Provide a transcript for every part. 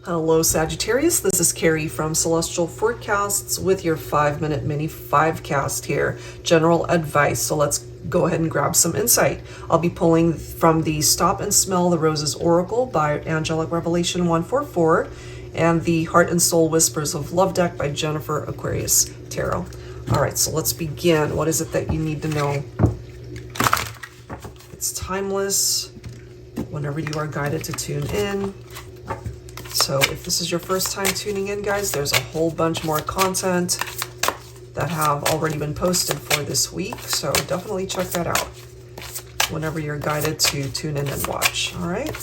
Hello Sagittarius, this is Carrie from Celestial Forecasts with your 5-minute mini Fivecast here. General advice, so let's go ahead and grab some insight. I'll be pulling from the Stop and Smell the Roses Oracle by Angelic Revelation 144 and the Heart and Soul Whispers of Love deck by Jennifer Aquarius Tarot. Alright, so let's begin. What is it that you need to know? It's timeless whenever you are guided to tune in. So if this is your first time tuning in, guys, there's a whole bunch more content that have already been posted for this week. So definitely check that out whenever you're guided to tune in and watch. All right.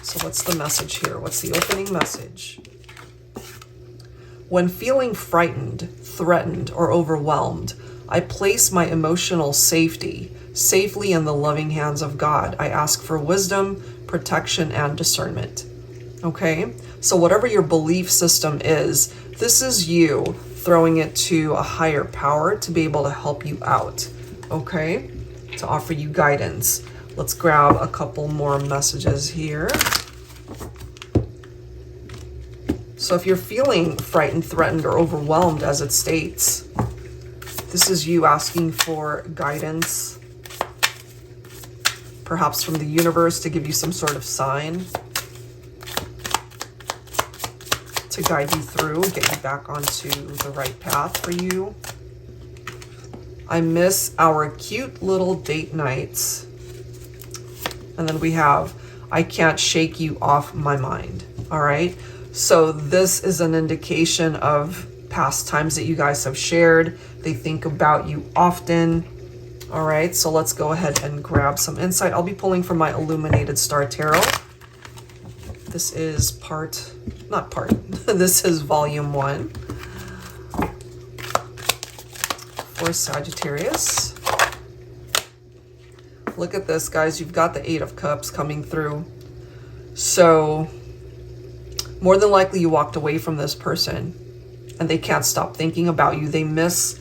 So what's the message here? What's the opening message? When feeling frightened, threatened, or overwhelmed, I place my emotional safety safely in the loving hands of God. I ask for wisdom, protection, and discernment. Okay, so whatever your belief system is, this is you throwing it to a higher power to be able to help you out. Okay, to offer you guidance. Let's grab a couple more messages here. So if you're feeling frightened, threatened, or overwhelmed, as it states, this is you asking for guidance, perhaps from the universe, to give you some sort of sign to guide you through, get you back onto the right path for you. I miss our cute little date nights. And then we have, I can't shake you off my mind. All right. So this is an indication of past times that you guys have shared. They think about you often. All right, so let's go ahead and grab some insight. I'll be pulling from my Illuminated Star Tarot. This is this is volume 1 for Sagittarius. Look at this, guys. You've got the 8 of Cups coming through. So more than likely you walked away from this person and they can't stop thinking about you. They miss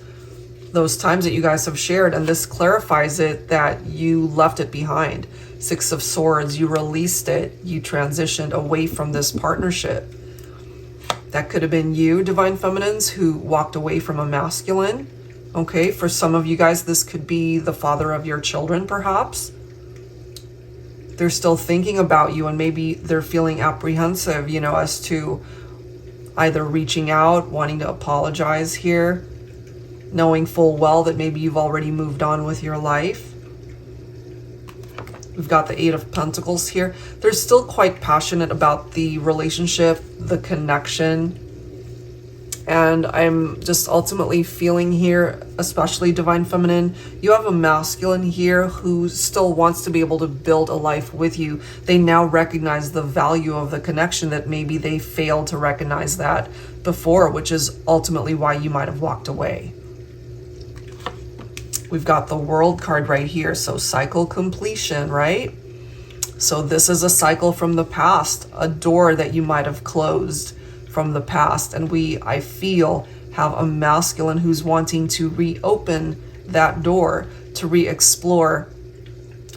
those times that you guys have shared, and this clarifies it that you left it behind. 6 of Swords, you released it, you transitioned away from this partnership. That could have been you, Divine Feminines, who walked away from a masculine. Okay, for some of you guys, this could be the father of your children, perhaps. They're still thinking about you, and maybe they're feeling apprehensive, you know, as to either reaching out, wanting to apologize here, knowing full well that maybe you've already moved on with your life. We've got the 8 of Pentacles here. They're still quite passionate about the relationship, the connection. And I'm just ultimately feeling here, especially Divine Feminine, you have a masculine here who still wants to be able to build a life with you. They now recognize the value of the connection that maybe they failed to recognize that before, which is ultimately why you might have walked away. We've got the World card right here. So cycle completion, right? So this is a cycle from the past, a door that you might have closed from the past. And I feel, have a masculine who's wanting to reopen that door, to re-explore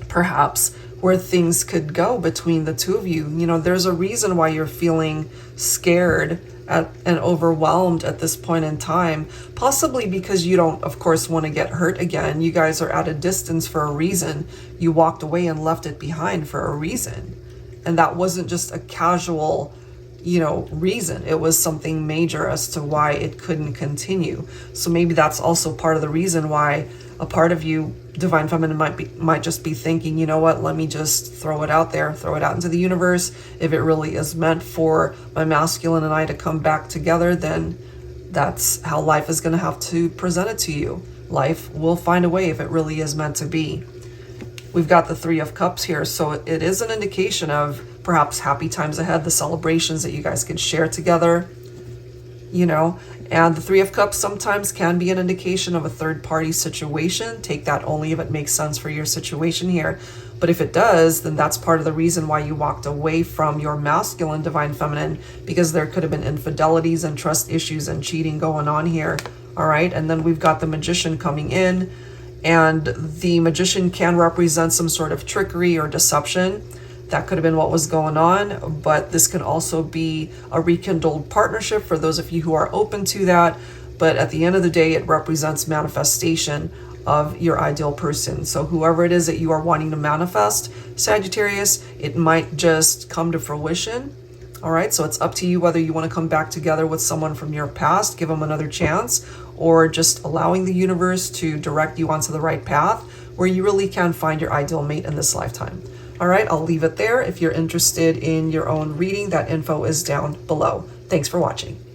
perhaps where things could go between the two of you. You know, there's a reason why you're feeling scared and overwhelmed at this point in time, possibly because you don't, of course, want to get hurt again. You guys are at a distance for a reason. You walked away and left it behind for a reason. And that wasn't just a casual, you know, reason. It was something major as to why it couldn't continue. So maybe that's also part of the reason why a part of you, Divine Feminine, might just be thinking, you know what, let me just throw it out there, throw it out into the universe. If it really is meant for my masculine and I to come back together, then that's how life is going to have to present it to you. Life will find a way if it really is meant to be. We've got the 3 of Cups here, so it is an indication of perhaps happy times ahead, the celebrations that you guys can share together, you know. And the 3 of Cups sometimes can be an indication of a third-party situation. Take that only if it makes sense for your situation here. But if it does, then that's part of the reason why you walked away from your masculine, Divine Feminine, because there could have been infidelities and trust issues and cheating going on here. All right, and then we've got the Magician coming in, and the Magician can represent some sort of trickery or deception. That could have been what was going on, but this can also be a rekindled partnership for those of you who are open to that. But at the end of the day, it represents manifestation of your ideal person. So whoever it is that you are wanting to manifest, Sagittarius, it might just come to fruition. All right, so it's up to you whether you want to come back together with someone from your past, give them another chance, or just allowing the universe to direct you onto the right path where you really can find your ideal mate in this lifetime. All right, I'll leave it there. If you're interested in your own reading, that info is down below. Thanks for watching.